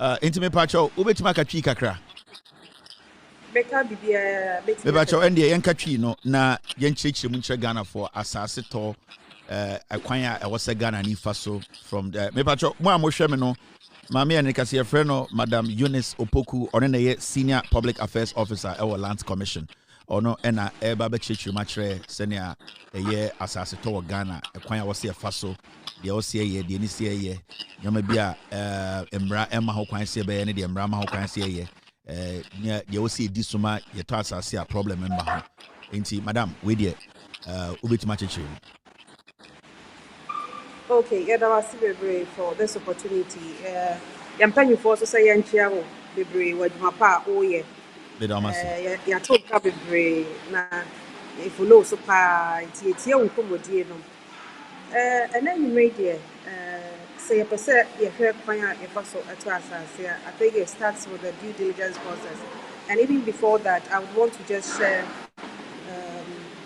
Intimate pacho, ubetima kachi kakra. Beka bibia Me pacho ende yen kachi no na yen chichi munche Ghana for asase to akwanya e wose Ghana ni faso from the me pacho mo amohwe me no Mami and Nikasi friend Madam Eunice Opoku or a senior public affairs officer at Lands Commission. Or no ena Baba Chichu Matre senior a year assassin to Ghana, a quite was here faso, the OCA, the NCA, Yamabia, Embra Emma Hokan Sebe, and the Embrama Hokan Sea, near the OC Disuma, your thoughts are see a problem in Maho. Ain't Madam, with ye, Ubit Machichu. Okay, yeah, that was very for this opportunity. I'm thank you for say and chair bebre with my pa oh yeah. Yeah, told bebre na if you know so pa it's here we come with you no. And then you made there say a percent you hear fire if also at us I think it starts with the due diligence process. And even before that, I would want to just share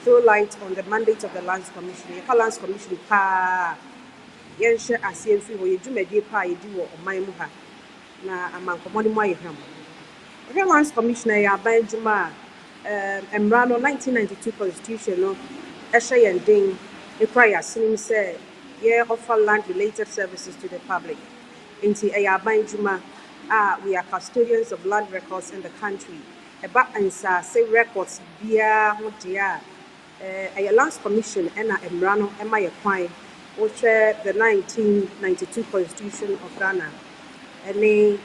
throw light on the mandate of the Lands Commission. The Lands Commission pa yɛnhyɛ aseɛ mfiri hɔ yɛdwumadie pa a yɛdi wɔ ɔman mu ha na amankomɔde mu ayɛ hwam ɛhwɛ Lands Commissioner yɛ aban dwuma a mmara no 1992 constitution no ɛhyɛ yɛn den ɛkura yɛ asenem sɛ yɛ offer land related services to the public nti ɛyɛ aban dwuma a we are custodians of land records in the country ɛba nsase records biara ho deɛ a ɛyɛ Lands Commission ɛna mmara no ɛma yɛ kwan which the 1992 Constitution of Ghana and the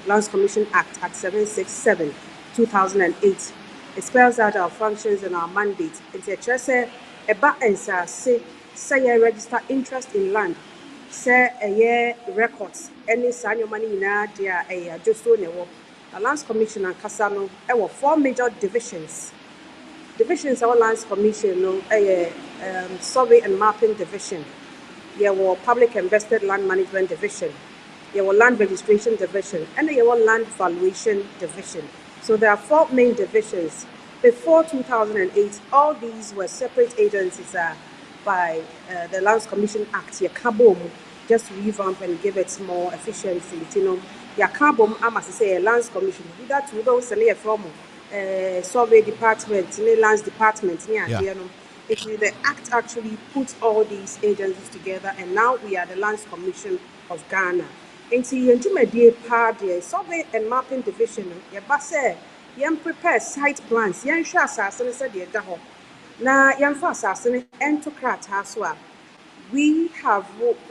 Lands Commission Act at 767 2008. It spells out our functions and our mandate. It's a chase eba ensa say register interest in land. Say a year records any sanyo money na dia a just so newo. The Lands Commission and Kasano there were 4 major divisions. Divisions of Lands Commission no survey and mapping division. There were public invested land management division. There were land registration division, and there were land valuation division. So there are 4 main divisions. Before 2008, all these were separate agencies by the Lands Commission Act. Just to revamp and give it more efficiency. I must say, a Lands Commission. That we don't say from survey department, lands department. The act actually puts all these agencies together, and now we are the Lands Commission of Ghana. And so, the survey and mapping division, you prepare site plans. You ensure assassin said the daho. Now, you assassin and to crat as well. We have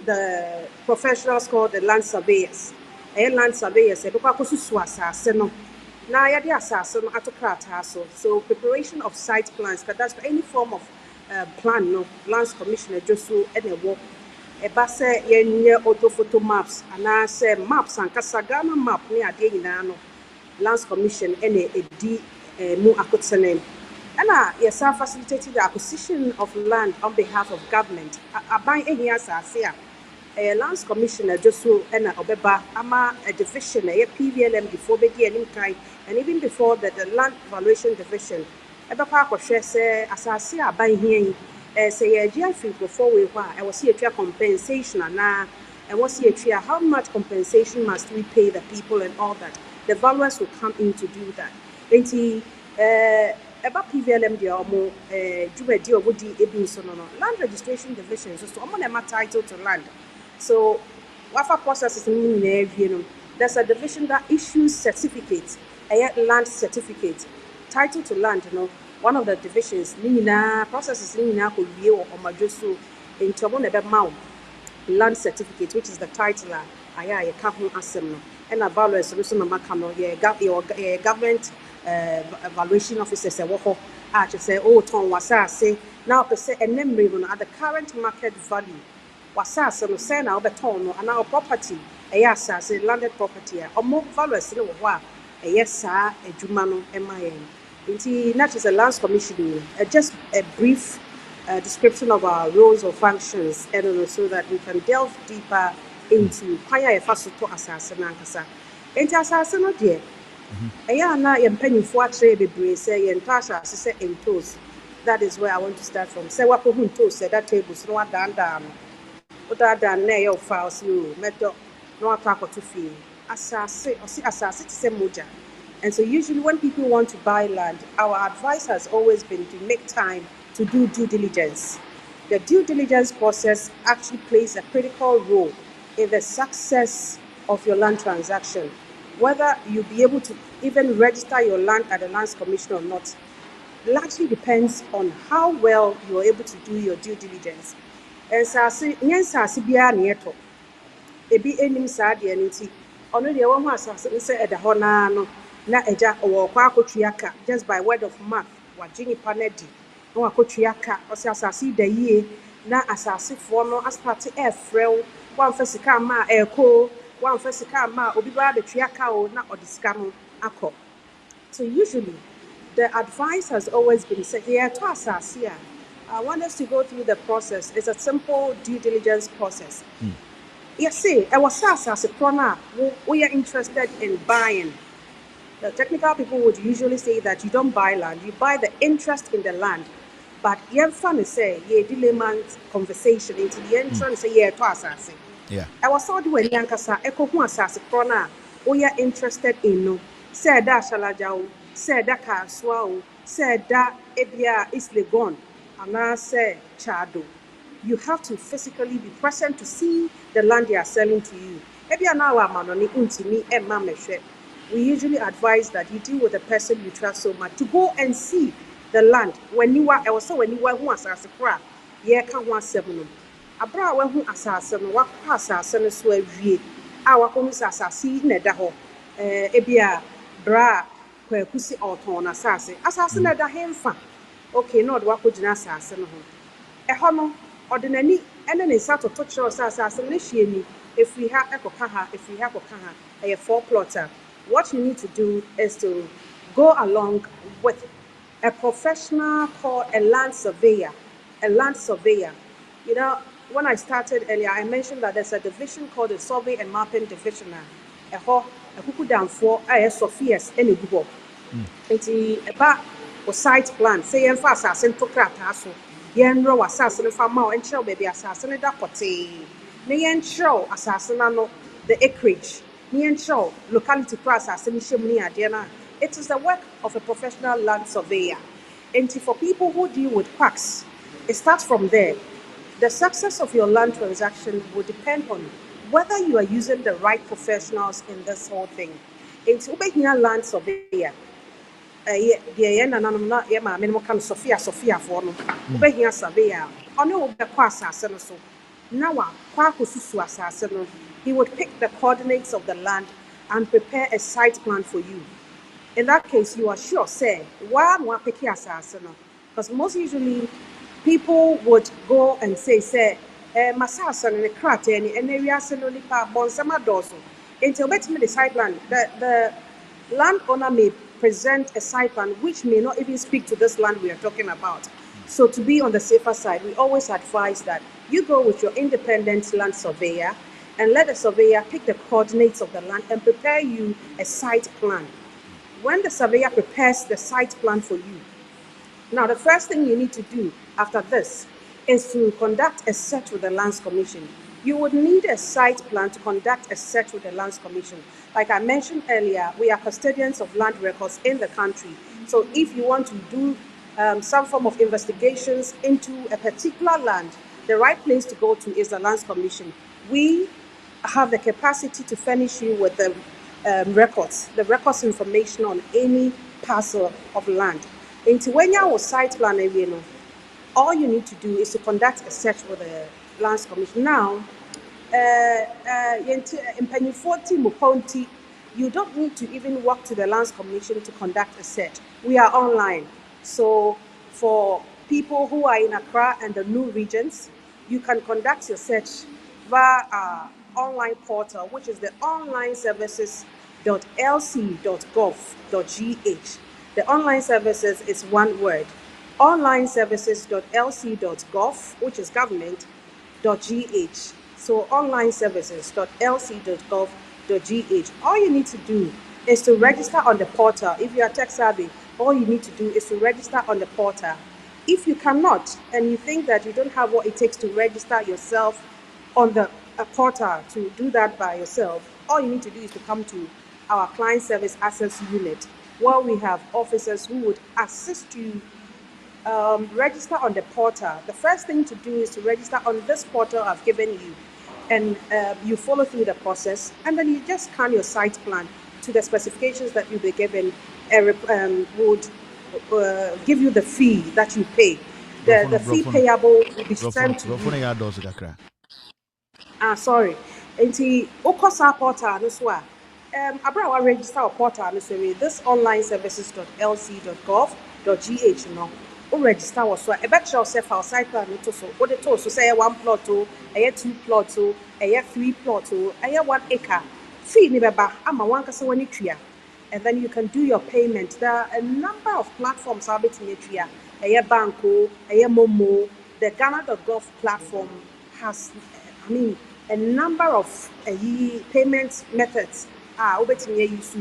the professionals called the land surveyors. Land surveyors say, now, the assassin autocrat so preparation of site plans, but that's any form of plan, no Lands Commissioner just so any work. A basse yen photo maps, and I say maps and Kasagana map near Dinano Lands Commission any a D mu akutsanem. And yes, I facilitated the acquisition of land on behalf of government. I buy any as I say. A Lands Commissioner just so and Obeba ama a division a PVLM before Bedi and even before that the land valuation division. Eba kwa share say asase aban here say a GFI before we I was here to compensation and was here to how much compensation must we pay the people and all that. The valuers will come in to do that. Enti eba PVLM dia omo jubedi obodi ebinso no land registration division so omo na title to land. So, what process is there's a division that issues certificates, a land certificate, title to land. One of the divisions, processes could be or majosu in Tomon land certificate, which is the title. I can't assembly and a value solution of Macano, your government evaluation officers. I just say, oh, Tom was say now per se a memory at the current market value. Wasasa no say na obeton and our property asase landed property or more values in wa saa adwuma no emayen nti that is a Lands Commission just a brief description of our roles or functions and so that we can delve deeper into kwaya efaso to asase na nkasa nti asase no de na yempanyifo atre bebre say yentasha say entos. That is where I want to start from. Say what to say that table so no down. Other than your files, you met no attack to fee. asase or see asase to say moja. And so usually when people want to buy land, our advice has always been to make time to do due diligence. The due diligence process actually plays a critical role in the success of your land transaction. Whether you'll be able to even register your land at the Lands Commission or not largely depends on how well you are able to do your due diligence. Nsase nye nsase biara na yɛtɔ ebi anim saa deɛ no nti ɔno deɛ wɔn ho asase no sɛ ɛda hɔ naa no na ɛgya ɔwɔ kɔ akɔtua ka just by word of mouth wagye nipa no adi na wakɔtua ka ɔsɛ asase yi da yie na asasefoɔ no asate ɛɛfrɛ wo wamfa sika ama a ɛɛkɔ wamfa sika ama a obi baa bɛtua ka o na ɔde sika no akɔ. So usually the advice has always been said, yeah, to asase a I want us to go through the process. It's a simple due diligence process. Yes, see, I was asase korɔ no we are interested in buying. The technical people would usually say that you don't buy land, you buy the interest in the land. But yɛmfa no sɛ yɛdi layman's conversation into the entrance say yeah to asase. Yeah. I was so when yankasa ɛkɔhu asase korɔ no a woyɛ interested in no sɛ ɛda ahyɛlagya o sɛ ɛda kasoa o sɛ ɛda ebia is legon anaasɛ chado. You have to physically be present to see the land they are selling to you. Ebia na wa manoni untimi emma mehwe. We usually advise that you deal with the person you trust so much to go and see the land. When you are also when you are who asase kra ye ka ho asem no. Abra wa hu asase no wa kwa asase no so awie. A wa ko hu asase na da ho. Ebia bra kwa kusi oton asase. Asase na da hemfa. Okay, no de wa ko gina asase no ho. Ɛhɔ no ɔde n'ani ɛne ne nsa toto kyerɛ sɛ asase no hyɛ ni efiri ha ɛkɔka ha efiri ha kɔka ha ɛyɛ 4 plotter. What you need to do is to go along with a professional called a land surveyor. A land surveyor. You know, when I started earlier, I mentioned that there's a division called the Survey and Mapping Division. Ɛhɔ ɛkuku danfoɔ ɛyɛ Sophias ɛna egu hɔ. Nti ɛba o site plan sɛ yɛmfa asase nto krataa so. Yɛnwerɛ w'asase no fa ma wo nkyerɛw baabi asase no da pɔtee na yɛnkyerɛw asase no ano the acreage na yɛnkyerɛw locality kora asase no hyɛ mu ne adeɛ no a it is the work of a professional land surveyor. And for people who deal with quacks, it starts from there. The success of your land transaction will depend on whether you are using the right professionals in this whole thing. And to be a land surveyor, deɛ nananom na yɛ maame no ka no Sofiafoɔ no wobɛhia surveyor ɔne wo bɛkɔ asase no so na wakɔ akɔsusu asase no. He would pick the coordinates of the land and prepare a site plan for you. In that case, you are sure say why na wapɛki asase no, because most usually people would go and say masase no ne krataa ni ɛna wiase no nipa bɔnsɛm adɔɔso nti wobɛtumi de site plan. The landowner may present a site plan which may not even speak to this land we are talking about. So to be on the safer side, we always advise that you go with your independent land surveyor and let the surveyor pick the coordinates of the land and prepare you a site plan. When the surveyor prepares the site plan for you, now the first thing you need to do after this is to conduct a search with the Lands Commission. You would need a site plan to conduct a search with the Lands Commission. Like I mentioned earlier, we are custodians of land records in the country. So if you want to do some form of investigations into a particular land, the right place to go to is the Lands Commission. We have the capacity to furnish you with the records information on any parcel of land. Into when you site plan, all you need to do is to conduct a search with the Lands Commission. Now, you don't need to even walk to the Lands Commission to conduct a search. We are online. So for people who are in Accra and the new regions, you can conduct your search via our online portal, which is the onlineservices.lc.gov.gh. The online services is one word. onlineservices.lc.gov, which is government.gh. So onlineservices.lc.gov.gh. All you need to do is to register on the portal. If you are tech savvy, all you need to do is to register on the portal. If you cannot and you think that you don't have what it takes to register yourself on the a portal to do that by yourself, all you need to do is to come to our client service access unit, where we have officers who would assist you register on the portal. The first thing to do is to register on this portal I've given you, and you follow through the process, and then you just scan your site plan to the specifications that you'll be given. Would give you the fee that you pay. The fee payable will be sent to you. Sorry. Nti oko sa portal no so a abra register or portal no so this onlineservices.lc.gov.gh no o register was so e be try yourself our site plan no to so o de to so say 1 plot o 2 plot o 3 plot o 1 acre fee ni beba ama wan kasa wani tria, and then you can do your payment. There are a number of platforms out between tria banko momo. The Ghana.gov platform has a number of payment methods obetumi use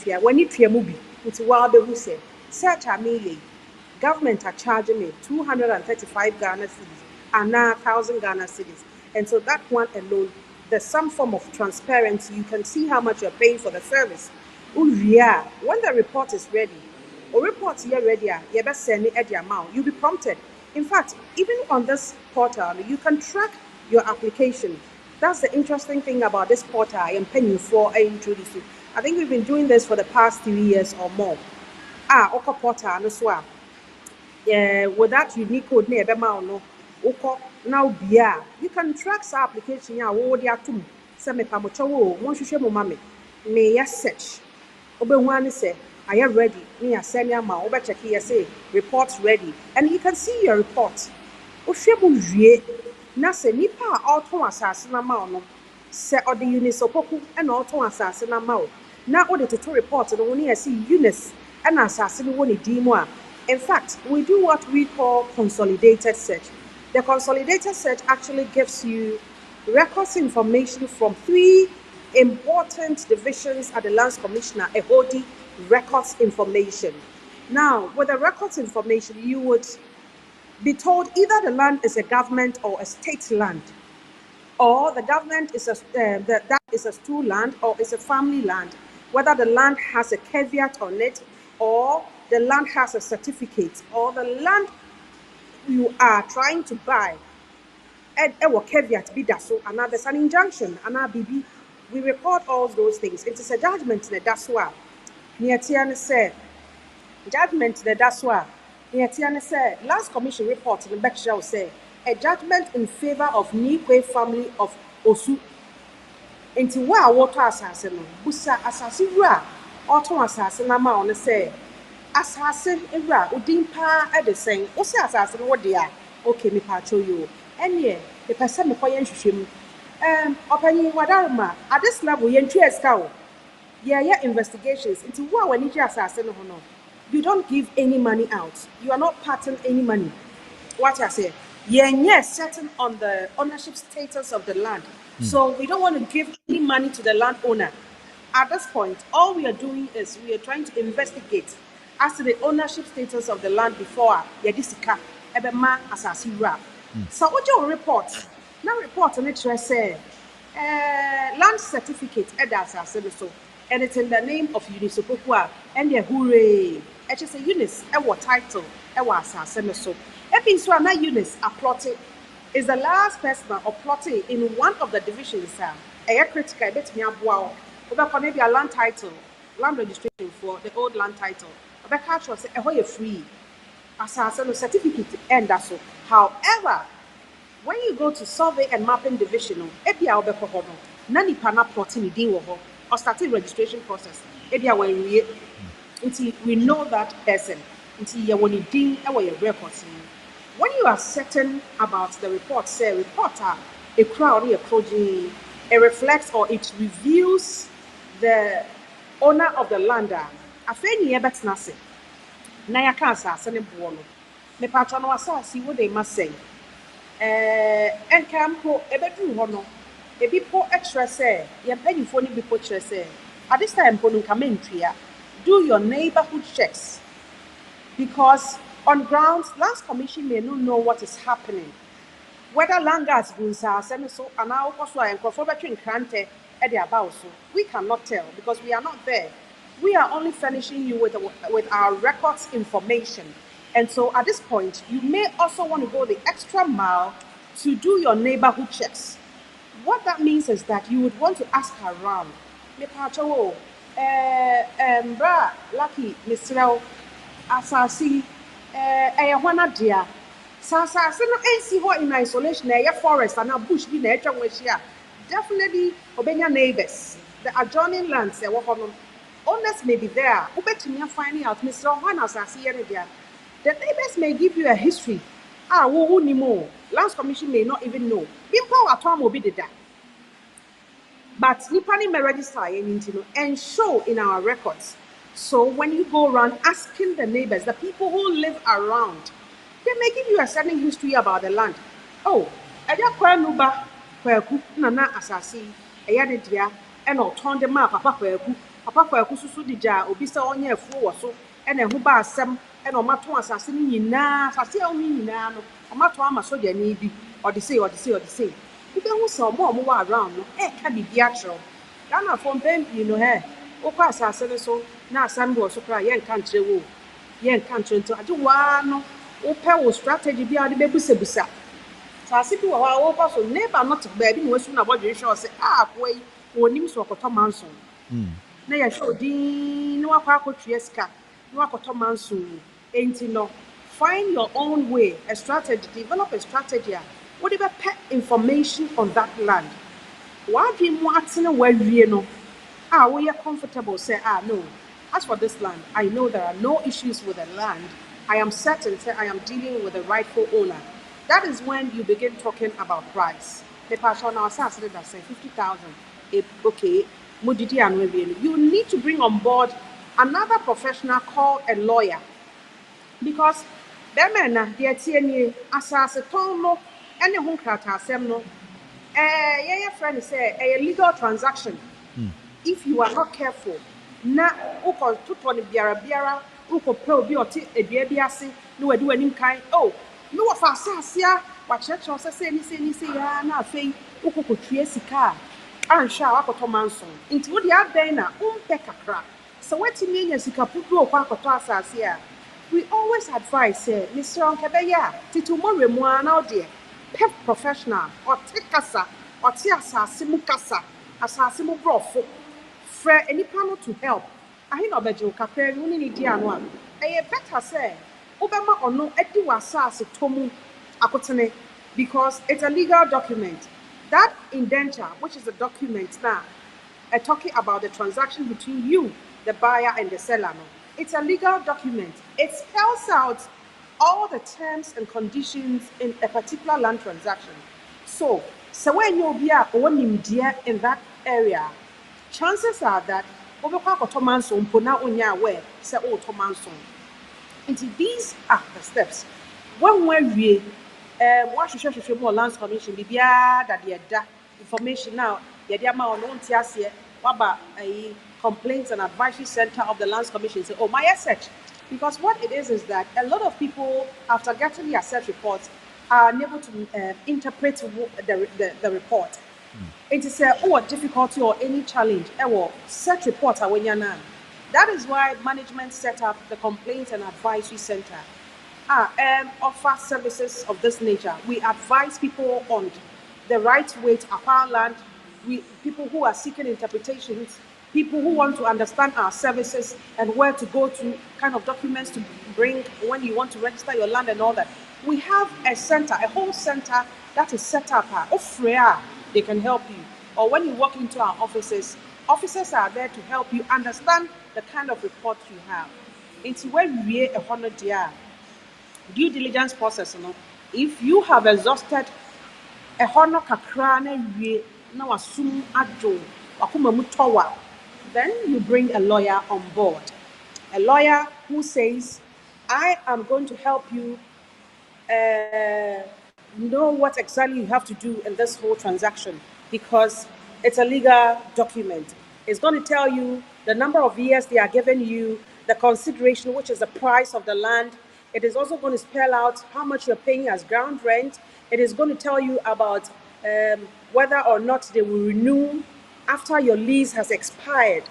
tria when you tria mubi it's wa be who say search amele government are charging me 235 Ghana cedis and now 1,000 Ghana cedis, and so that one alone there's some form of transparency. You can see how much you're paying for the service. When the report is ready, or report here ready, you better send it at the amount. You'll be prompted. In fact, even on this portal, you can track your application. That's the interesting thing about this portal I am paying you for. I introduce you. I think we've been doing this for the past 3 years or more. Oko portal no swap. With that unique code near no. Oko now bia you can track sa application ya wo dia tum se me pa mo chewo mo hwehwe mo mame me ya search obehu ani say are you ready me ya send ya ma obe check here say report ready, and you can see your report o hwe mo wie na se nipa auto asase na ma no se ode unisopoku e na auto asase na ma o na ode to report no woni see unis e na asase no woni di mu a. In fact, we do what we call consolidated search. The consolidated search actually gives you records information from 3 important divisions at the Lands Commissioner, holding records information. Now, with the records information, you would be told either the land is a government or a state land, or the government is that is a stool land or is a family land, whether the land has a caveat on it, or the land has a certificate, or the land you are trying to buy and caveat be that so, and there's an injunction and BB. We record all those things. It is a judgment in the Daswa. Niatiana said judgment in the Daswa. Niatiana said last commission report in the Berkshire say a judgment in favor of Nikwe family of Osu. Into wa water assassin, Busa assassin ra, auto assassin ama on say assassin era udimpa at the saying, Osa assassin what they are. Okay, me patrol you. And yeah, the person me koyen hwehwem. Opani wadarma at this level yen twa ska. Yeah, investigations into what when you assassin no. You don't give any money out. You are not parting any money. What I say? Yes, certain on the ownership status of the land. So we don't want to give any money to the landowner. At this point, all we are doing is we are trying to investigate as to the ownership status of the land before Yadisika Ebema Asasira. So what your report? Now report on it say land certificate so, and it's in the name of Unisopokua and the hooray. It is a Unis, our title, our assassin so. Epping so na Eunice plotted is the last person or plotting in one of the divisions. A critical bet me wow. Over maybe a land title, land registration for the old land title. Over catch was a free assassin certificate and that's so. However, when you go to survey and mapping division, ebia obeko hono, nani pana plotting din wo ho or starting registration process. Ebia when until we know that person, until you want to din your records. When you are certain about the report, say reporter, a crowd, a project, it reflects or it reveals the owner of the land. I feel you bet nothing. Naya cancer, send a bono. Me patron was see what they must say. And come ho a bedroom hono. A bit poor extra say, you're paying for any before say. At this time, Ponu come in here, do your neighborhood checks. Because on grounds, Lands Commission may not know what is happening. whether langas bunsa so and now also and between krante at the about so we cannot tell because we are not there. We are only furnishing you with our records information. And so at this point, you may also want to go the extra mile to do your neighborhood checks. What that means is that you would want to ask around. Mepacho, bra, lucky, Mr. Asasi, wana dear. Sasa, so no AC ho in isolation, a forest and a bush be nature which ya. Definitely, obey neighbors. The adjoining lands, owners may be there. Ubetimia finding out Mr. Juan Asasi, the neighbors may give you a history. Who ni more? Lands Commission may not even know. Bimpo at will be the that. But Nipani may register and show in our records. So when you go around asking the neighbors, the people who live around, they may give you a certain history about the land. Oh, Eja Kwanuba, Kwaku, Nana Asasi, Eyadidia, and or turn the map, Papa Kwaku Susudija, Obisa Onya Fu so, and a Huba Sam, and Omato Assassin, na, Sasi Omina, Omato Amasoja Nibi, or the say. People who saw more around, can be theatrical. Ghana from Ben, hey, Oka Assassin so, now Sam was so cry, young country, to I do one. Open strategy be ade bebusabusa sa se bi wo ha wo so neighbor not baby no wasu na bodwe show say boy wonim so okoto manson na ya show din no akwa akotwe sika no akoto manson enti no find your own way, a strategy, develop a strategy whatever pet information on that land why dream what no where you know we are comfortable say no. As for this land, I know there are no issues with the land. I am certain I am dealing with the rightful owner. That is when you begin talking about price. The person now says that say 50,000. Okay, you need to bring on board another professional called a lawyer. Because them men they tie asase ton no ene ho krata asem no your friend say a legal transaction. If you are not careful, na uko tuto ni biara uko pe obi oti edua bi ase na wadi wanim kan no wa fa asasia wa cheche say ni ya na afei uko kotue sika ansha wakoto manson nti wo de adan na umpe kakra so wetimi nya sika pudu okwa akoto asasia we always advise say Mr. Onkebeya titu mo remu ana ode pep professional or tikasa or ti asase mu kasa asase mu brofo for any panel to help. I know about you, Capri, you need Diana. I better say, Obama or no, Eddie was tomu akotene because it's a legal document. That indenture, which is a document now, talking about the transaction between you, the buyer, and the seller. It's a legal document. It spells out all the terms and conditions in a particular land transaction. So when you'll be in that area, chances are that these are the steps. When we what should more lands commission be that the information now a complaints and advisory center of the lands commission say my asset because what it is that a lot of people after getting the asset reports are unable to interpret the report. It is a difficulty or any challenge. Set report when you're now. That is why management set up the complaints and advisory center. Offer services of this nature. We advise people on the right way to acquire land. People who are seeking interpretations, people who want to understand our services and where to go to, kind of documents to bring when you want to register your land and all that. We have a center, a whole center that is set up. They can help you. Or when you walk into our offices, officers are there to help you understand the kind of report you have. It's where we a 100 year due diligence process. If you have exhausted a honor kakrane now assume adjo then you bring a lawyer on board. A lawyer who says, I am going to help you know what exactly you have to do in this whole transaction because it's a legal document. It's going to tell you the number of years they are giving you, the consideration, which is the price of the land, It is also going to spell out how much you're paying as ground rent. It is going to tell you about whether or not they will renew after your lease has expired,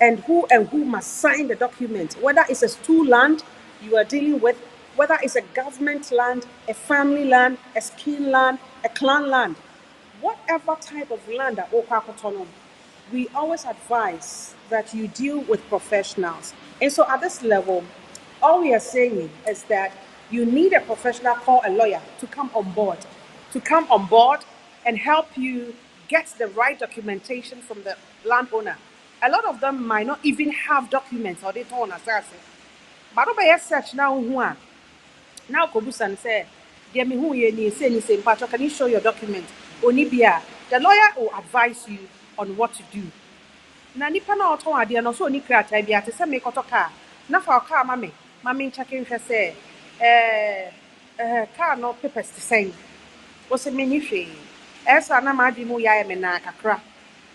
and who must sign the document, whether it's a school land you are dealing with, whether it's a government land, a family land, a skin land, a clan land, whatever type of land that we always advise that you deal with professionals. And so at this level, all we are saying is that you need a professional called a lawyer to come on board and help you get the right documentation from the landowner. A lot of them might not even have documents or they don't understand. But over search now now Kobusan said, "Dear me who you say, Patrick, can you show your document? Onibia, the lawyer will advise you on what to do. Na nipa na oton ade no so oni krata bia te se me kotoka na fa car mame checking hwe se car no papers to send wo se me ni hwe esa na ma di mu ya me na kakra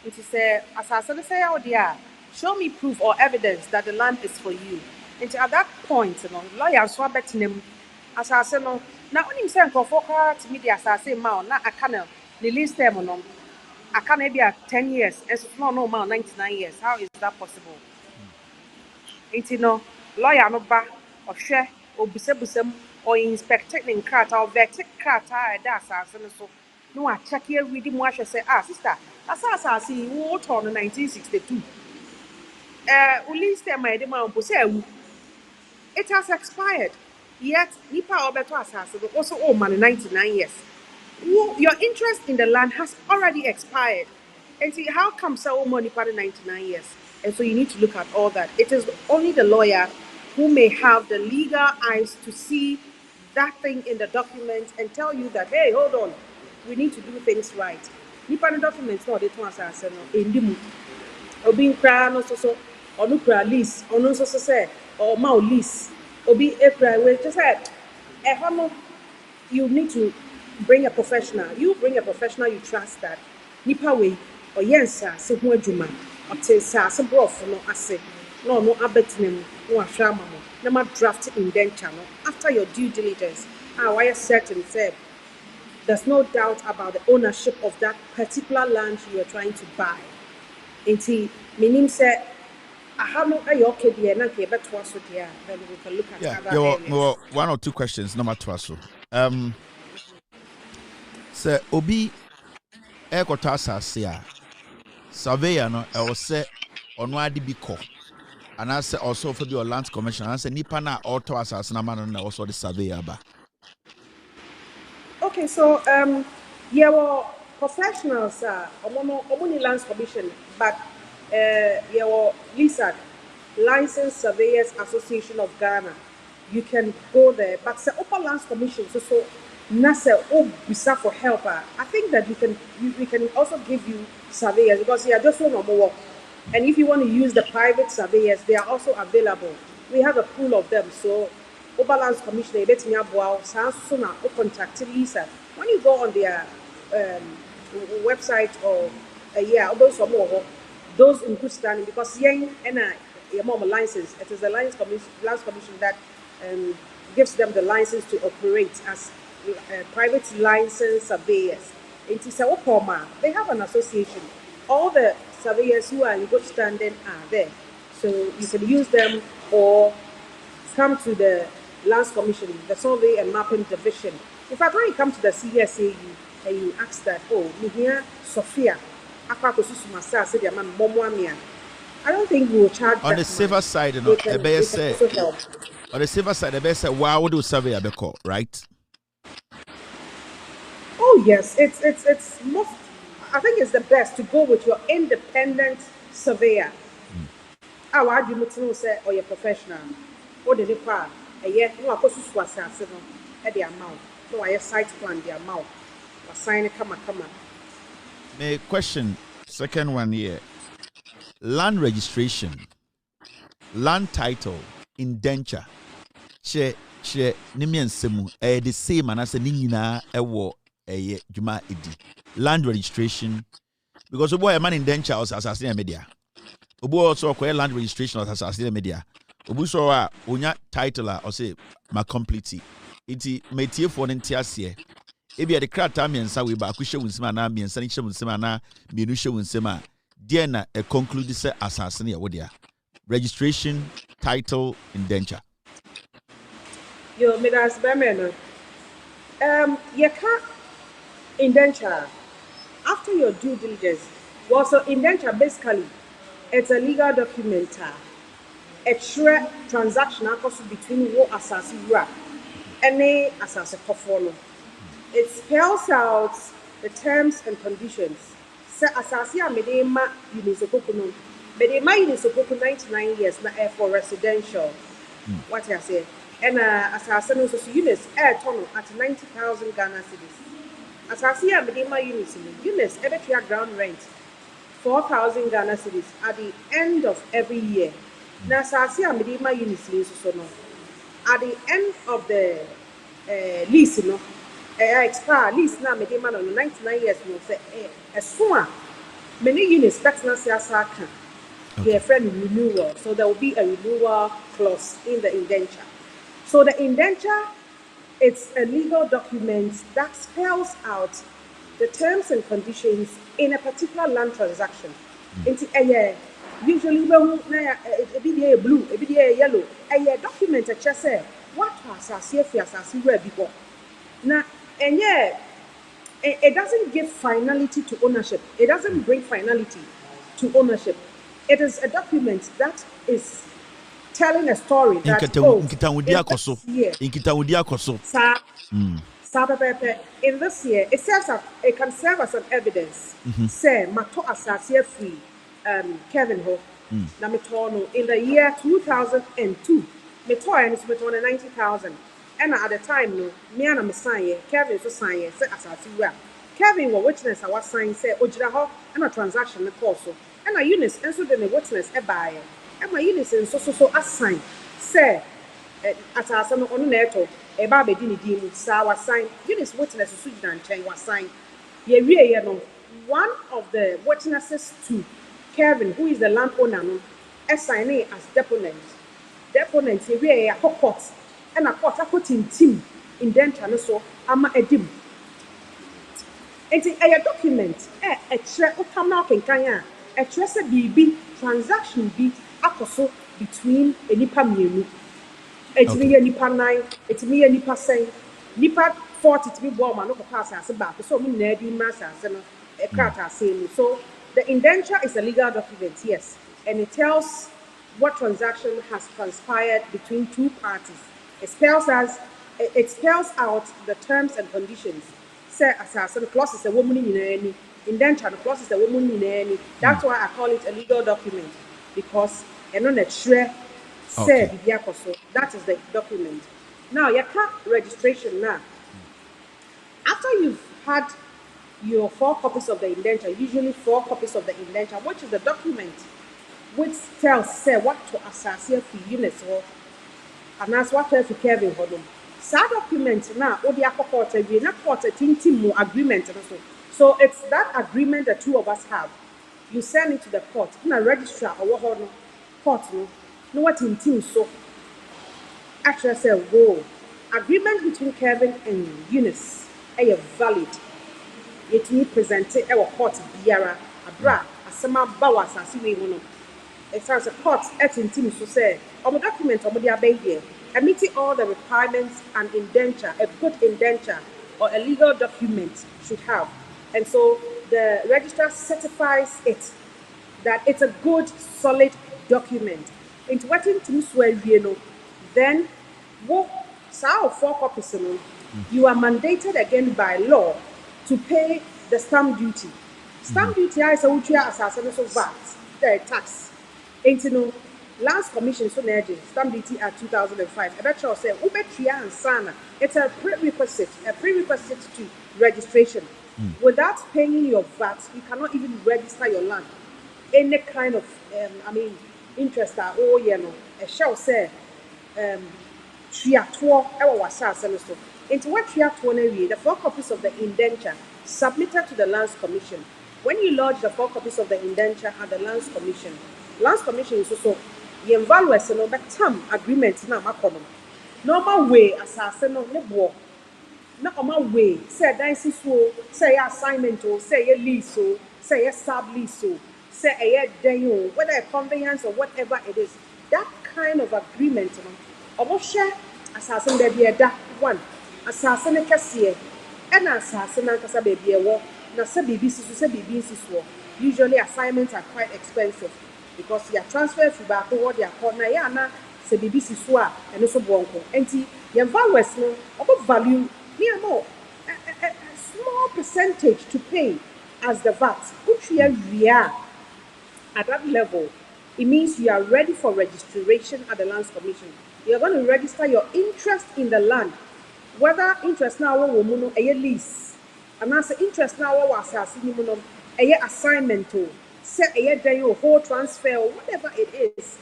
nti se asase no say ya ode a show me proof or evidence that the land is for you." And at that point, lawyer so betinem asase no na onim se nkofo kwa to media asase ma na aka na the lease term no aka na bia 10 years and so no ma 99 years. How is that possible? It's lawyer no ba ohwe obusebusem or inspecting in krata or vertic krata da asase no so no a check here read mu ahwe say sister asase wo turn 1962 lease term e dey ma mpo say it has expired. Yet, Nipa Obeto Assassin also owe money 99 years. Your interest in the land has already expired. And see, how come so money for 99 years? And so you need to look at all that. It is only the lawyer who may have the legal eyes to see that thing in the document and tell you that, hey, hold on, we need to do things right. Nipa the documents no they to assassin no endimu. Obi nkra no so onu kra lease, onu so say or ma lease. Obi April, we just said, you need to bring a professional. You bring a professional you trust that. Nipa way or yes, so who juma or say so broth no ase no abetinem no ashama no ma draft indenture no after your due diligence. Why certain said there's no doubt about the ownership of that particular land you are trying to buy. Inti meaning said I have no okay there na ke beto aso there then we can look at other areas. One or two questions number 2 aso say obi ekota asase a surveyor no e wo say ono ade bi ko ana say also for the land commission ana say nipa na auto asase na man na also the surveyor ba. Okay, so yeah, well, professionals omoni lands commission but your LISAG, Licensed Surveyors Association of Ghana. You can go there, but the Upper Lands Commission so NASA bisa for help. I think that we can also give you surveyors because just one more work. And if you want to use the private surveyors, they are also available. We have a pool of them. So Upper Lands Commission, they let me contact LISAG. When you go on their website or those in good standing because license. It is the lands commission that gives them the license to operate as private licensed surveyors. They have an association. All the surveyors who are in good standing are there, so you can use them or come to the lands commission, the survey and mapping division. In fact, when you come to the CSAU and you ask that, me here, Sophia. I don't think we will charge on the safer side, on the safer side, the best why would you survey a call, right? Oh yes, it's most. I think it's the best to go with your independent surveyor. Why do you say or your professional? Or the department? No, I could swap at the amount. No, I site plan the amount. Or sign a come. My question, second one here. Land registration, land title, indenture. Che nimian semu the same and as a nina ewo juma edi. Land registration because a boy a man indenture was assassin media. Obo also acquire land registration was assassin media. Obu so unya title or say ma complete iti metie for nti ase ebi de krata miensa we ba akuhye wunsema na miensa ni hye wunsema na mienu hye wunsema de na e conclude say asase na ye wo dia registration title indenture yo me das be me no you can indenture after your due diligence. Well, so indenture basically it's a legal document a trade transaction between what assassin and a assassin follow. It spells out the terms and conditions. So assassin medema unisokokuno. Medema unisokoku 99 years na for residential. What I say? And assassin also units air tunnel at 90,000 Ghana cedis. Assassin medema units every ground rent 4,000 Ghana cedis at the end of every year. Now, assassin medema units at the end of the lease, expire lease now medema no 99 years no say soon many units that's not say asaka their friend renewal, so there will be a renewal clause in the indenture. So the indenture, it's a legal document that spells out the terms and conditions in a particular land transaction. Into a year, usually a BDA blue, a BDA yellow, a year document a just say what was assassin where before. Now, and yeah, it doesn't give finality to ownership. It doesn't bring finality to ownership. It is a document that is telling a story that in this year it serves as it can serve as an evidence. Say mato assassin free Kevin Ho na metono in the year 2002 metono is metono 90,000 and at the time no me and me sign Kevin so sign say assassin well Kevin was witness our sign say ojira ho and a transaction na course and a units and so the witness e buy and my units and so assign say assassin no ono neto e ba be di ni di mu sa wa sign units witness so dan chen wa sign ye wie ye no one of the witnesses to Kevin, who is the landowner, no, assigning as deponent. Deponent, ye wie a court, and a court a put in team indenture so ama edim. It's a document, a tre utama kenkanya, a trese BB transaction be akoso between a nipa mienu. It's me a nipa 9, it's me a nipa 10, nipa 40 to be warm and no pass as a back. So me nedi massa and a crata saying so. The indenture is a legal document, yes, and it tells what transaction has transpired between two parties. It spells out the terms and conditions. Say assassin clause is a woman in any indenture, the clause is a woman in any. That's why I call it a legal document, because and on a share say that is the document. Now your car registration now. After you've had your 4 copies of the indenture, usually 4 copies of the indenture, which is the document which tells say what to associate for units or and that's what to Kevin Hodom. That document now or the court we not court a team agreement also. So it's that agreement the two of us have. You send it to the court in a registrar or what court no what in team so actually say whoa agreement between Kevin and Eunice are valid. Yet me presented our court biara abra asema bawa asasi we hono it says a court at in team so say on document on the abey here meeting all the requirements and indenture a good indenture or a legal document should have, and so the registrar certifies it that it's a good solid document into what in team swear you know then what 4 copies you are mandated again by law to pay the stamp duty. Stamp duty is a assassin of VAT, the tax. And you know, last commission so energy stamp duty at 2005. About you say, Ubetria and Sana, it's a prerequisite to registration. Without paying your VAT, you cannot even register your land. Any kind of interest a shall say triatwa ewa assassin so. Into what the 4 copies of the indenture submitted to the Lands Commission. When you lodge the 4 copies of the indenture at the Lands Commission is also the evaluation of the term agreement na makono. normal way asase no ne bo na oma way say dan sisuo say assignment o say lease o say sub lease o say dan o whether a conveyance or whatever it is, that kind of agreement no obo share asase no be eda one asase no kese and asase na nkasa be be ewo na say bibi sisu say bibi sisu. Usually assignments are quite expensive because you are transferred to back to what they are called na ya na say bibi sisu a eno so bonko enti your values no obo value near more a small percentage to pay as the VAT, which we are at that level. It means you are ready for registration at the Lands Commission. You are going to register your interest in the land, whether interest now or a lease, and as interest now was a assignment to set a day or whole transfer or whatever it is.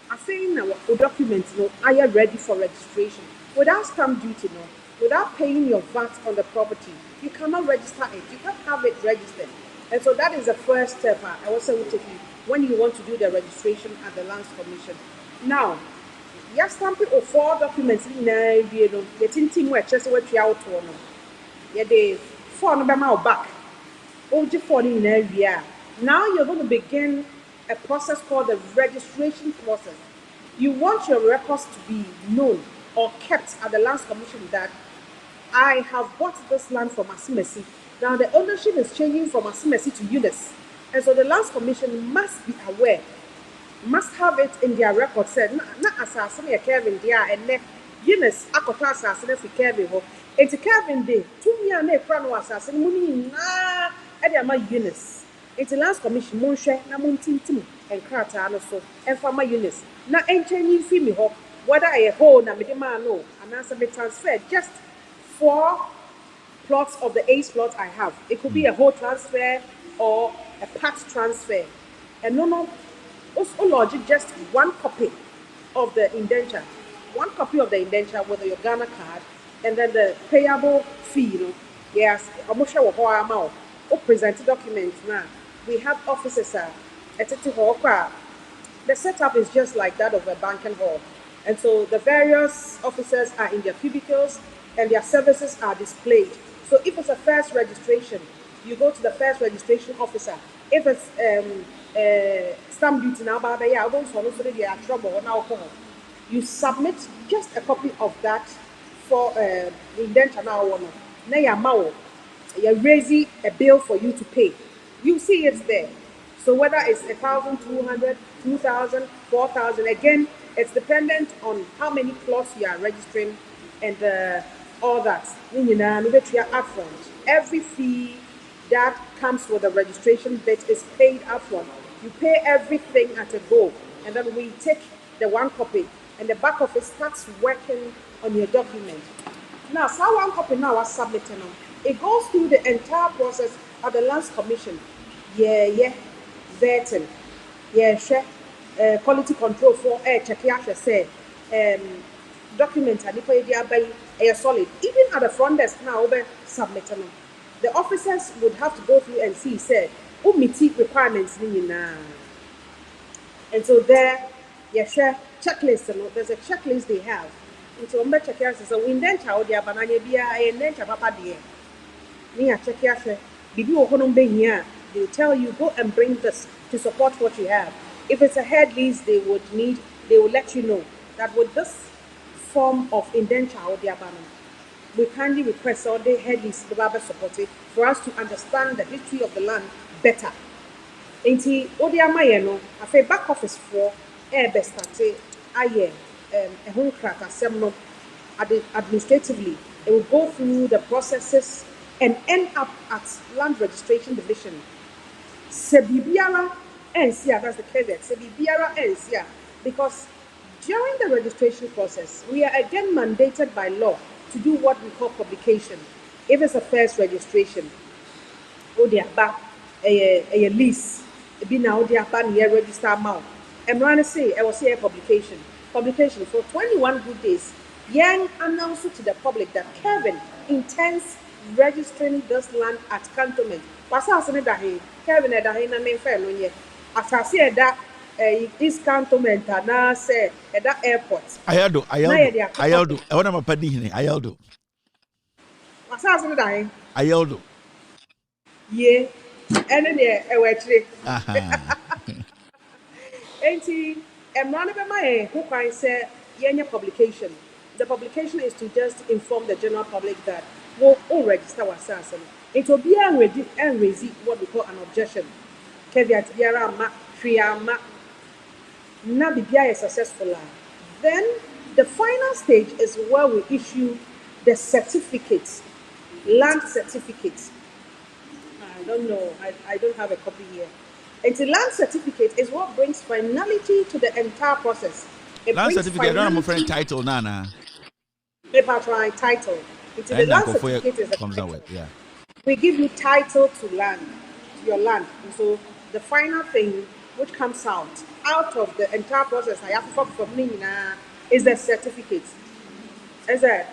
I think now documents are ready for registration without stamp duty without paying your VAT on the property. You cannot register it. You can't have it registered. And so that is the first step I also will take you when you want to do the registration at the Lands Commission. Now, you stamp it or 4 documents in the team where just what you out on. Yeah, they 4 number back. Only 4 in area. Now you're going to begin a process called the registration process. You want your records to be known or kept at the Lands Commission that I have bought this land from Asimesi. Now the ownership is changing from Asimesi to Eunice. And so the Lands Commission must be aware, must have it in their record said, not assassin a Kevin there and ne Eunice akota assassin for Kevin ho. It's Kevin day, 2 years ne crown assassin money na Ediama Eunice. It's the Lands Commission Monshe na Muntintim and Krata no so and for my Eunice. Na enchaining fee me ho, whether a whole na medema no, and answer me transfer just 4 plots of the 8 plots I have. It could be a whole transfer or a part transfer. And no, also logic just 1 copy of the indenture. 1 copy of the indenture with your Ghana card, and then the payable fee. Yes, I'm sure what amount. Or present documents now. We have offices the setup is just like that of a banking hall. And so the various officers are in their cubicles and their services are displayed. So if it's a first registration, you go to the first registration officer. If it's stamp duty now, trouble now, you submit just a copy of that for the indenture now. Now you're raising a bill for you to pay. You see it's there. So whether it's 1,200, 2,000, 4,000, again, it's dependent on how many plots you are registering and all that. Upfront. Every fee that comes with the registration bit is paid upfront. You pay everything at a go, and then we take the 1 copy, and the back office starts working on your document. Now, so 1 copy now was submitted. It goes through the entire process of the Lands Commission. Vetting. Quality control for check say documents and if solid. Even at the front desk now submitting. The officers would have to go through and see say who meet requirements. And so there checklist, there's a checklist they have. And so check here says we indenture or their banana beer indenture papa dear. Check here they'll tell you go and bring this to support what you have. If it's a head lease, they will let you know that with this form of indenture or the abandonment, we kindly request all the head lease the Bible support it for us to understand the history of the land better. Enti odiamayeno afa back office for best aye a home crack assembly administratively. It will go through the processes and end up at Land Registration Division. Sebibiara NCA, that's the caveat. Sebibiara NCA, because during the registration process, we are again mandated by law to do what we call publication. If it's a first registration, or they are back a lease, be now they are back near register amount. I'm going to say, I will say a publication. Publication for 21 good days. Yang announced to the public that Kevin intends registering this land at cantonment. Kevin na main fair no ye. Asase da East Cantonment and I say at that airport. Ayaldo. I want to padi hine. Ayaldo. What's that? Ayaldo. Yeah, and then actually. Aha. Enti, emrane be my who can say yenya publication. The publication is to just inform the general public that we'll all register ourselves. It will be and raise what we call an objection. Caveat biara ma, tria ma, na bibia is successful. Then the final stage is where we issue the certificates, land certificates. I don't know. I don't have a copy here. And the land certificate is what brings finality to the entire process. It Land brings certificate. I don't have a friend title, Nana. Paper try title. Into the land certificate is the comes title. out with, yeah. We give you title to land, to your land. And so the final thing which comes out of the entire process, I have to from is the certificate. As a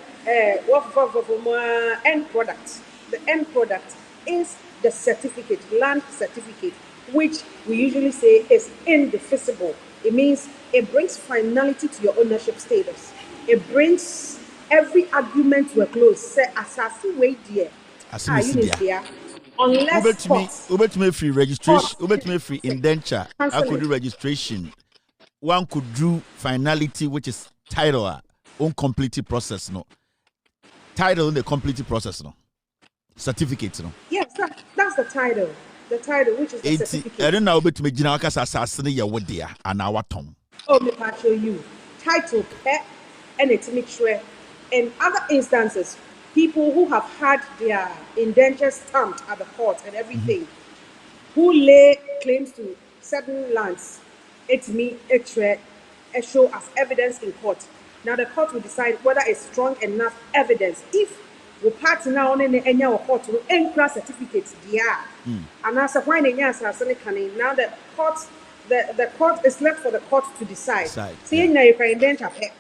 end product. The end product is the certificate, land certificate, which we usually say is indefeasible. It means it brings finality to your ownership status. It brings every argument to a close. Say, assassin way dear. Unless Ubet free registration, ubet free indenture, I could do registration. One could do finality, which is title, uncompleted process, no. Title in the completed process, no. Certificate, no. Yes, that's the title. The title, which is the certificate. I don't know about me, Jinaka assassin, your word there, and our tongue. Oh, me show you. Title, and it's make sure. In other instances, people who have had their indentures stamped at the court and everything, who lay claims to certain lands, it's me, a show as evidence in court. Now the court will decide whether it's strong enough evidence. If we party now on any court to encra certificates, and as a wine now the court is left for the court to decide. See, now you can indenture pay.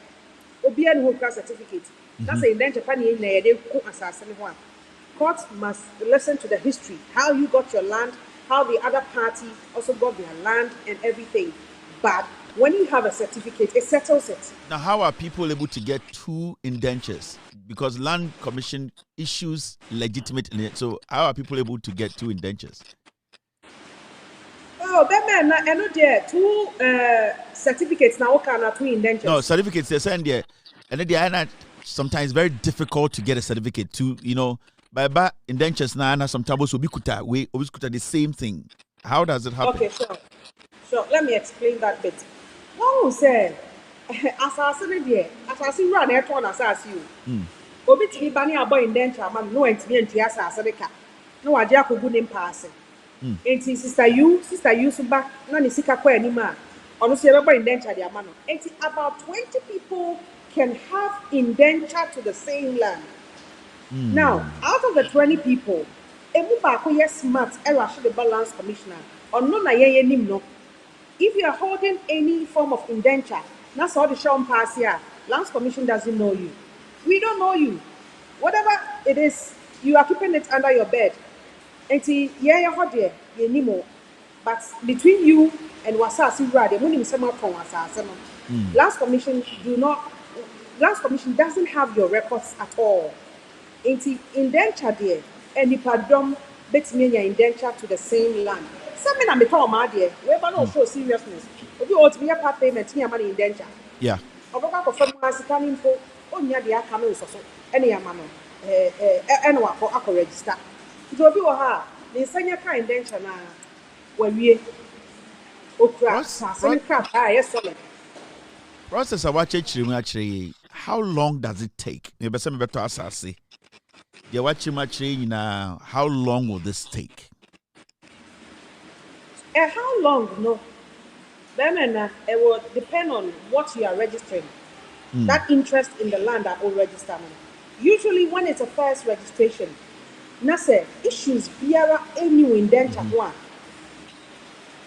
Obian who class certificate. That's a indenture penny in there. They cook assassin one. Court must listen to the history, how you got your land, how the other party also got their land and everything. But when you have a certificate, it settles it. Now, how are people able to get two indentures? Because Land Commission issues legitimate, so how are people able to get two indentures? Oh, Batman, I know there two certificates now. Can two indentures? No, certificates they send there, and then they are not sometimes very difficult to get a certificate to, by indentures now sometimes will be we always the same thing. How does it happen? Okay, sure. Let me explain that bit. One will say, assassin there, assassin run air to assassin you. Obi to be banning about indenture, man, no and me and assassin. No idea could good name passing. And sister you so back, none is sick anymore. Honestly, about indenture, their man. And about 20 people can have indenture to the same land. Now, out of the 20 people, yes smart, the balance commissioner, or no, no. If you are holding any form of indenture, that's all the show pass here. Lands Commission doesn't know you. We don't know you. Whatever it is, you are keeping it under your bed. And see, you're hot there, you need more. But between you and Wasasi Rad, when you sum up from Wasasa, Lands Commission doesn't have your records at all. Into indenture there, and if a drum bets me your indenture to the same land. Something I'm become mad there. We not show seriousness. If you ought to be a part payment, me money indenture. Yeah. Oboka ko fam asika info onya de aka no so ene ama no ene wa ko register. Nti obi wo ha, ne nsanya ka indenture na wawie. Okra sa se craft yes solid. Process of actually, how long does it take? Maybe some better asase. You watching my train now. How long will this take? How long? No. Then it will depend on what you are registering. That interest in the land that will register. Usually, when it's a first registration, Nasa issues biara any indenture one.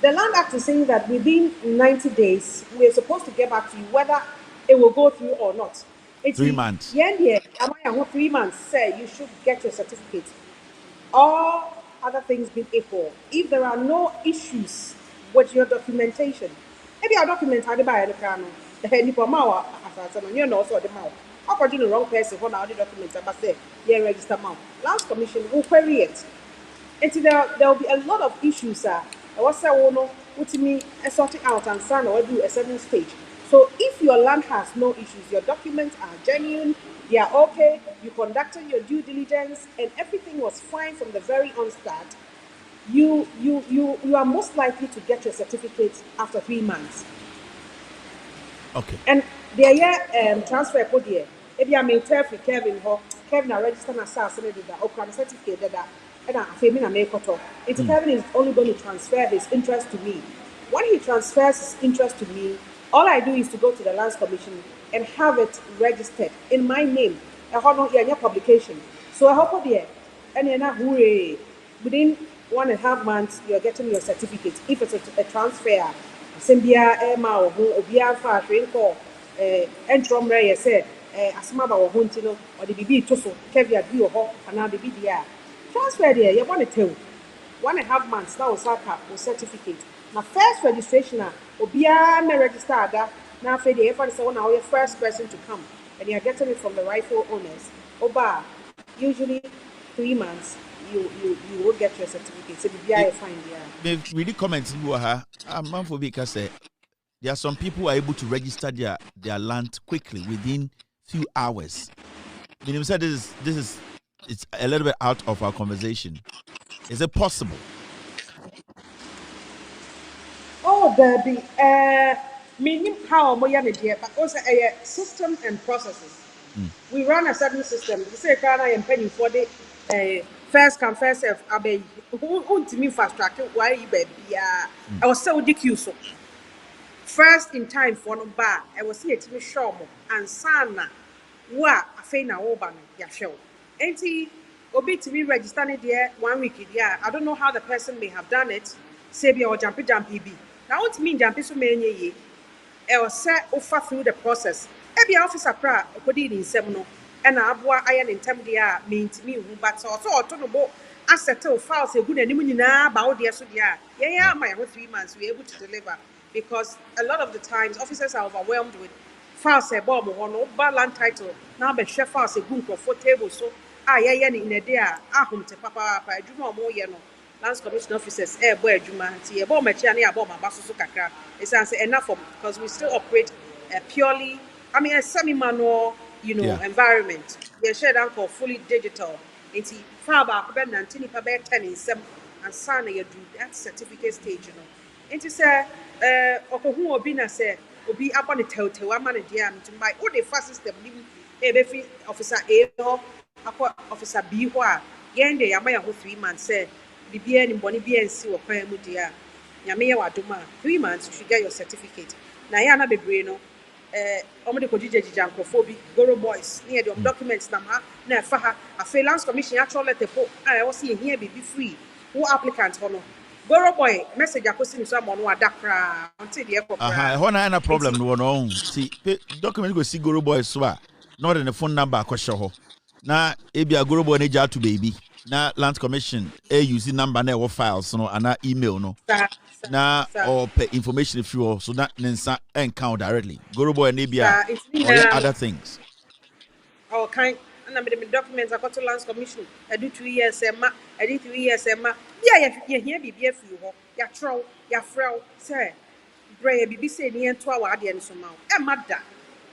The Land Act is saying that within 90 days, we're supposed to get back to you whether it will go through or not. It's 3 months. Yeah, 3 months, say you should get your certificate. All other things being equal. If there are no issues with your documentation, Maybe a document had by the cano. The head Nipoma, as I know, also the mouth. According to the wrong person, for now the documents, I say, yeah, register mouth. Last commission will query it. And there will be a lot of issues. I was saying, with me, sorting out and sign or do a certain stage. So if your land has no issues, your documents are genuine, they are okay, you conducted your due diligence, and everything was fine from the very onset, you are most likely to get your certificate after 3 months. Okay. And the year transfer code here. If you are maintained for Kevin Ho, Kevin are registered as SARS and that or certificate that and I feel me make it. It's Kevin is only going to transfer his interest to me. When he transfers his interest to me, all I do is to go to the Lands Commission and have it registered in my name. I have no publication. So I hope there and then hooray. Within 1.5 months, you're getting your certificate. If it's a transfer, Sembia Emma or Obia Fast Rainfall, and from Ray said, Asmaba or Huntino, or the BB Tosso, Kevia Dio Hawk, and now the BDR. Transfer there, you want to tell 1.5 months now, Saka or certificate. Now, first registration, Obia may register that. Now, for the everyone say, now you're first person to come, and you're getting it from the rightful owners. Oba, usually 3 months. You will get your certificate. So the fine they really comments you man for because there are some people who are able to register their land quickly within few hours. I mean, said it's a little bit out of our conversation. Is it possible? Oh, there be meaning how we are there, but also a system and processes. We run a certain system. You say, "Can I am paying for the first come first serve?" Abe, who to me fast track? Why you baby? I was so ridiculous. First in time for no bar, I was here to me show and sana. Wa afei na wo ba no ya hwe wo enti obi to me register ne there 1 week there. I don't know how the person may have done it, say be or jumpy bi now what mean jumpy so many ye e o say offer through the process e be officer pra okodi ni nsem no e na aboa aye ne ntem there me ntimi hu but so oto no bo assettle files egu na nim nyina ba wo there so there yeah am I 3 months we able to deliver because a lot of the times officers are overwhelmed with files a bomb no land title now be share files a group for table so in a day ahum te papa adwuma mo ye no lands commission officers boy adwuma nti e bomb achia na ya bomb abaso so kakra it's say enough because we still operate purely a semi-manual environment we share down for fully digital nti fa ba ko be nantini pa be 10 in sem and sign you do that certificate stage nti say okohu obi na say obi abɔ ne tɛwtɛw ama ne deɛ am nti o de fa system nim ebefi officer A hɔ akɔ officer B hɔ a yɛn de yɛama yɛ ho 3 months sɛ biribiara ne mbɔne biara nsi wɔ kwan mu deɛ a nyame yɛ w'adom a 3 months you should get your certificate na yɛ ana bebree no ɔmo de kɔgyigyagyiga nkurɔfoɔ bi goro boys ne yɛde ɔmo documents nam ha na ɛfa ha afei lands commission atwerɛ letter po a ɛwɔ sɛ yɛhia biribi free wo applicant hɔ no Goro boy message akosi ni so am no ada kra until the ekọ kra ho na problem no no see document go see Goro boy so a not in the phone number akọhye ho na ebia Goro boy na ja to baby na land commission use number na e files no ana email no na or information if you so that nsa encounter directly Goro boy na bia or other things kind and I'm the documents I got to lands commission I do 2 years I did 3 years yeah here be here for you ya trow ya frau say bray bibi say near 2 hour ade so ma e mada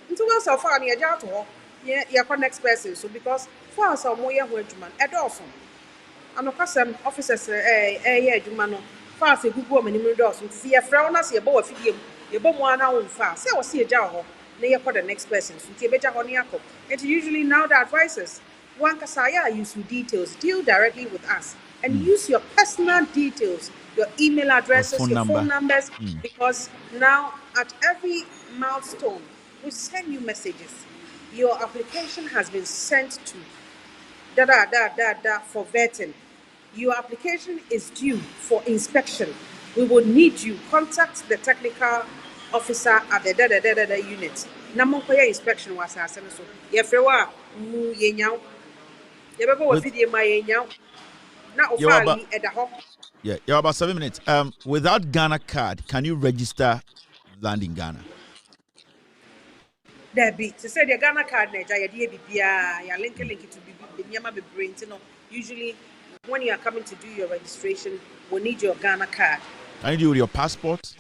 nti we so far na ya ja to ho ya next person so because for us mo ye ho adwuma e do so anokasem officers ye adwuma no for us egugu o manim do so nti ya frau na se ye bo wa fidie ye bo mo ana wo mfa say wo se ye ja ho na ye the next person so nti e beja ho ne yakọ and usually now the advisors one kasaya use details deal directly with us and use your personal details, your email addresses, your phone numbers, because now at every milestone, we send you messages. Your application has been sent to for vetting. Your application is due for inspection. We will need you. Contact the technical officer at the unit. Namonkoya inspection was so. Yefrewa yenyaw. Yebebo wa video ma yenyaw. Yeah, you're about 7 minutes. Without Ghana card, can you register land in Ghana? There be to say the Ghana card nature ya link it to be nyama be brain. Usually when you are coming to do your registration, we need your Ghana card. Can you do with your passport?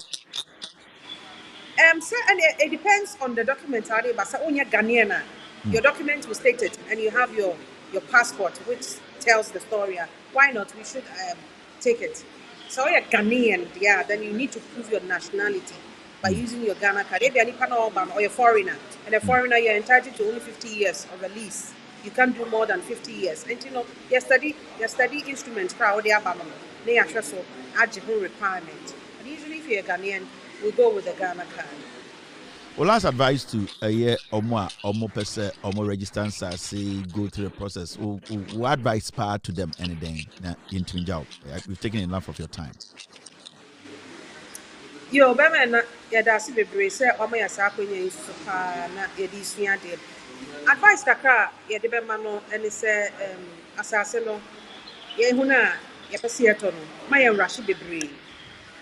So, and it depends on the document. But so when you're Ghanaian, your document will state it, and you have your passport, which tells the story. Why not? We should take it. So you're Ghanaian, yeah. Then you need to prove your nationality by using your Ghana card. If you're any or you're foreigner, and a foreigner, you're entitled to only 50 years of a lease. You can't do more than 50 years. And you know, your study instruments, crowd, they are so add requirement. And usually, if you're Ghanaian, we go with the Ghana card. Well, last advice to a year or more person or more registrants say go through the process. What advice part to them anything in Twin Job? We've taken enough of your time. Yo, Bama, Yadasi Bebre said, Oma Yasako is na Yadisuya did. Advice Takra, Yadebemano, and it said, Asaseno, Yehuna, Yapasiatono, Maya Rashi Bebre.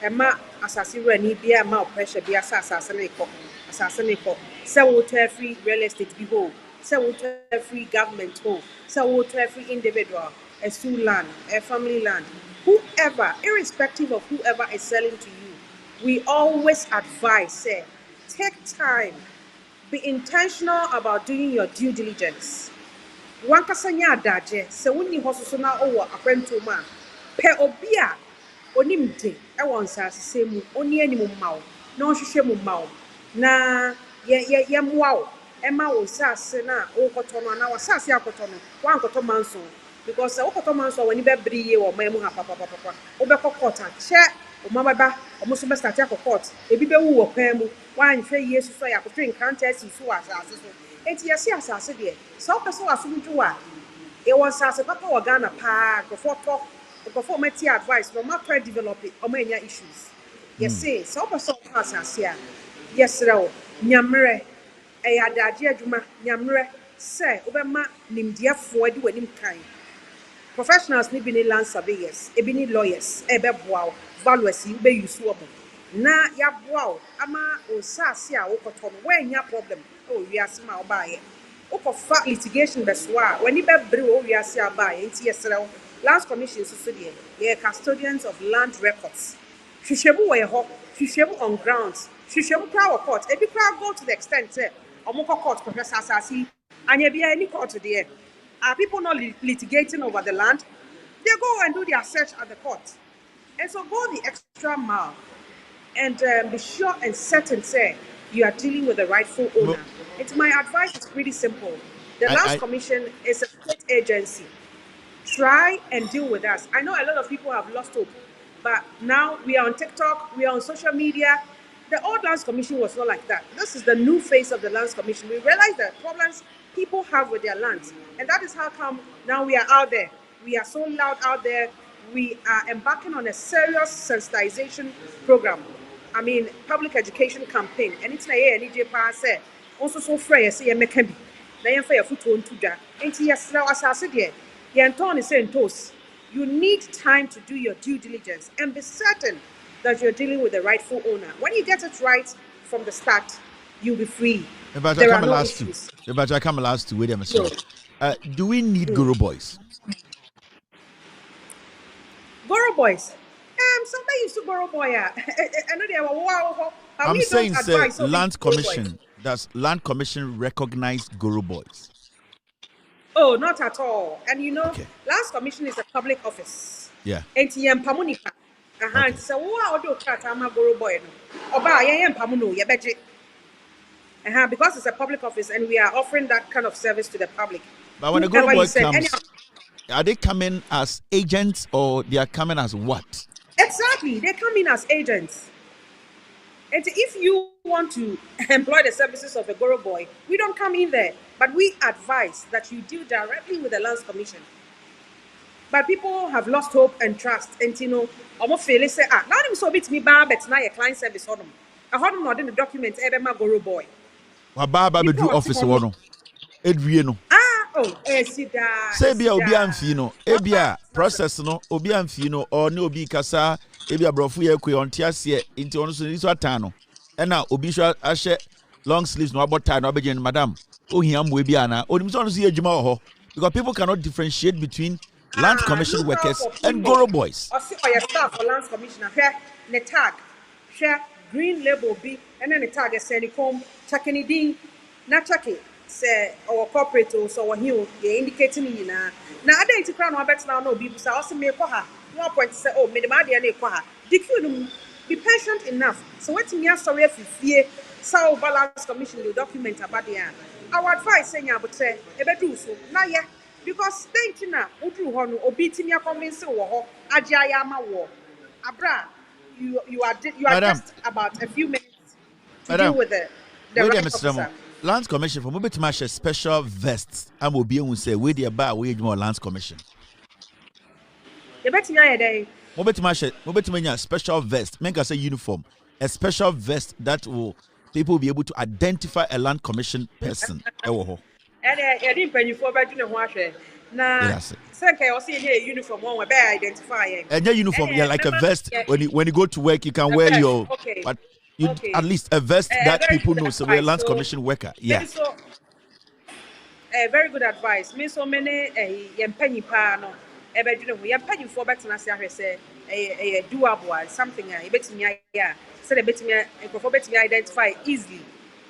Emma asasi rani bia ma pressure bia asase ne ko say water free real estate be ho say water free government ho say water free individual a school land a family land whoever irrespective of whoever is selling to you we always advise say take time be intentional about doing your due diligence wankasa nya adaje say wonni hososo na owo akwento ma pe obia onimde e won sase mu oni animu mawo na ohwehwe mu mawo na ye moawo e ma wo sase na wo kotono na wo sase akotono wan koto manso because wo koto manso woni be briye wo mamu ha papa wo be kokota che o mama ba o muso be start akokot ebi be wu wo kwan mu wan hwe yesu so ya kotwe nkanta si so asase so enti yesi asase de so peso asumju a e won sase papa wo Ghana pa go photo before my advice, no matter develop it, or many issues. Yes, say, so person has here. Yes, no, Nyamre, a Adadia Juma, Nyamre, say, Obama, Nimdia for do any kind. Professionals need be land surveyors, ebony lawyers, wow, valuers, you be useful. Na ya wow, ama o sasia o kotom, when ya problem, oh, we are small by it. O for litigation, beswa, when you be brew, we are see by it, yes, Lands Commission Susudia, they are custodians of land records. Shishabu way hop, Shishabu on grounds, Shishabu power court, every crowd go to the extent, say, Omoko court, Professor Sassi, and you be any court there. Are people not litigating over the land? They go and do their search at the court. And so go the extra mile and be sure and certain, say, you are dealing with the rightful owner. It's my advice is pretty simple. The Lands Commission is a state agency. Try and deal with us. I know a lot of people have lost hope, but now we are on TikTok, we are on social media. The old Lands Commission was not like that. This is the new face of the Lands Commission. We realize the problems people have with their lands, and that is how come now we are out there. We are so loud out there. We are embarking on a serious sensitization program. I mean, public education campaign. And it's like any pass also so free. Say, me can be. Now you fair foot on to that. Ain't yes now as I said here. You need time to do your due diligence and be certain that you're dealing with the rightful owner. When you get it right from the start, you'll be free. There are no issues. But I come last to wait a minute. Do we need Guru Boys? Guru Boys? Somebody used to Guru Boy. I know they were wow. I'm saying, say, Land Commission. Does Land Commission recognize Guru Boys? Oh, not at all. And you know, Lands Commission is a public office. Yeah. And Pamunika. So what do Katama Guru Boy? Oba yam Pamuno, Yabeji. Because it's a public office and we are offering that kind of service to the public. But when the Guru Boy comes, are they coming as agents or they are coming as what? Exactly. They come in as agents. And if you want to employ the services of a Guru Boy, we don't come in there. But we advise that you deal directly with the Lands Commission. But people have lost hope and trust. And you know, almost feel say, now I'm so bit me bar, but now your client service on them. I heard them not in the documents, my Guru Boy. Baba do office one. Edrieno. Sida. Say be obi amfino. Ebia process no obi amfino or no obi kasa ebia brofu ye kwe ontiase into ono so atano. And now Obisha Ashe long sleeves no about tie no be madam. Oh hiam we bi ana. Onim so no see adwuma ho because people cannot differentiate between land commission workers and Goro boys. Or see your staff for lands commissioner share the tag. Share green label B and then the tag is say come checking it in. Na checking say our corporate so here they indicating you na. Na ada crown no bet now no be say also me ko ha. No point say oh me the ma dey na ko ha. Be patient enough. So what me sorry if you so balance commission the document about the our advice saying about say ebe do so na yeah because then na udru ho no obi timi convince wo ho agya ya ma wo abra you are Madam, just about a few minutes to deal with the right officer. Lands commission for mobile to special vests am obi ehun say we dey ba we ejuma lands commission you bet me aye dey mobile to special vest make us say uniform a special vest that will people will be able to identify a land commission person ewo ho and e dey mpanyifo ba dune ho ahwe na say kai o say here uniform one we be identify and your uniform yeah like a vest when you go to work you can wear your but you at least a vest that people know so we're a land commission worker yeah so very good advice me so many yempanyi pa no e be dune ho yempanyifo betena say ahwe say doable something e betimi ya so they betimi ekofo betimi identify easily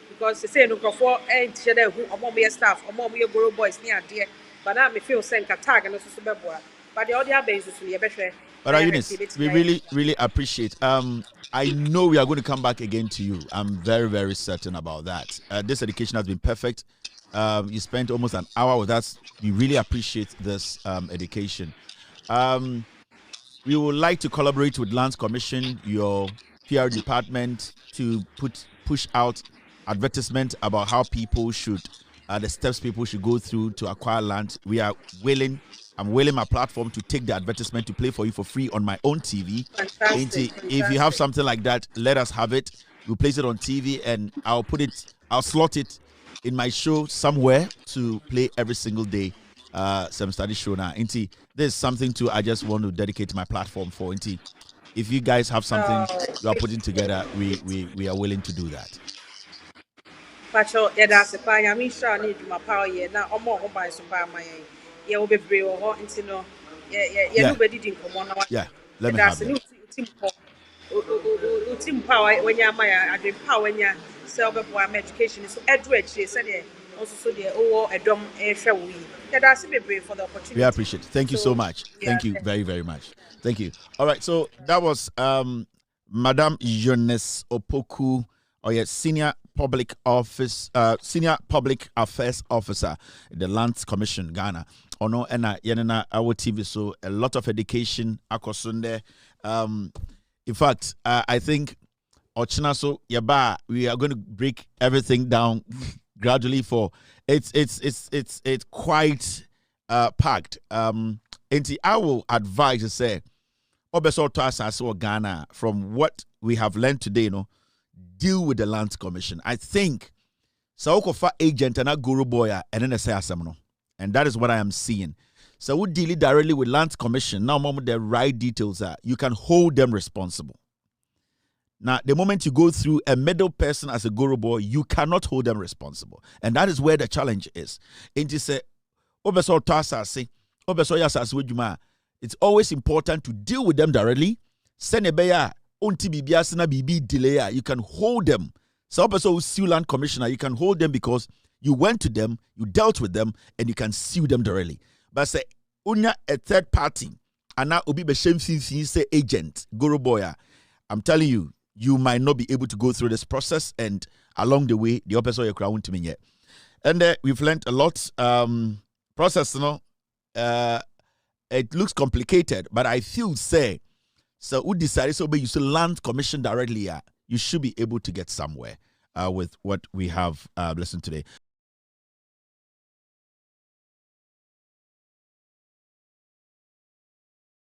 because they say no ekofo share who omo staff omo Goro boys ni ade but now me feel say tag and so beboa but the other basis so ye behwe. But Eunice, we really appreciate. I know we are going to come back again to you. I'm very, very certain about that. This education has been perfect. You spent almost an hour with us. We really appreciate this education. We would like to collaborate with Lands Commission, your PR department, to push out advertisement about how people should, the steps people should go through to acquire land. We are willing. I'm willing my platform to take the advertisement to play for you for free on my own TV. Fantastic. If you have something like that, let us have it. We'll place it on TV and I'll slot it in my show somewhere to play every single day. Some study show now. This is something I just want to dedicate my platform for. If you guys have something you are putting together, we are willing to do that. Pacho, that's a fine. I'm sure I need my power here. Now, I'm more by some power. Yeah, will be brave or into no. Yeah, nobody didn't come on. Yeah, let me have it. Team power when you're my power when you're self-employed education. So, Edward, she said, also, so the a dom a shall we. Yeah, that's a brave for the opportunity. We appreciate it. Thank you so much. Yeah, thank you very, very much. Thank you. All right, so that was Madam Eunice Opoku, Senior Public Affairs Officer, the Lands Commission, Ghana. Ono ena yenena our TV, so a lot of education akosunde. In fact, I think Ochina so yaba we are going to break everything down gradually for it's quite packed. And I will advise to say obeso to us as Ghana from what we have learned today, deal with the Lands Commission. I think Saokofa agent and a Goro boy and then say asemno. And that is what I am seeing. So we deal directly with Lands Commission. Now, moment the right details are, you can hold them responsible. Now, the moment you go through a middle person as a Goro boy, you cannot hold them responsible. And that is where the challenge is. It's always important to deal with them directly. You can hold them. So, also, Land Commissioner, you can hold them because you went to them, you dealt with them, and you can sue them directly. But say, unya a third party, and now ubi beshem say agent, Goro boya. I'm telling you, you might not be able to go through this process, and along the way, the opposite your crown to me yet. And we've learned a lot. Process, it looks complicated, but I feel say, so who decided so you should Land Commission directly, you should be able to get somewhere with what we have listened today.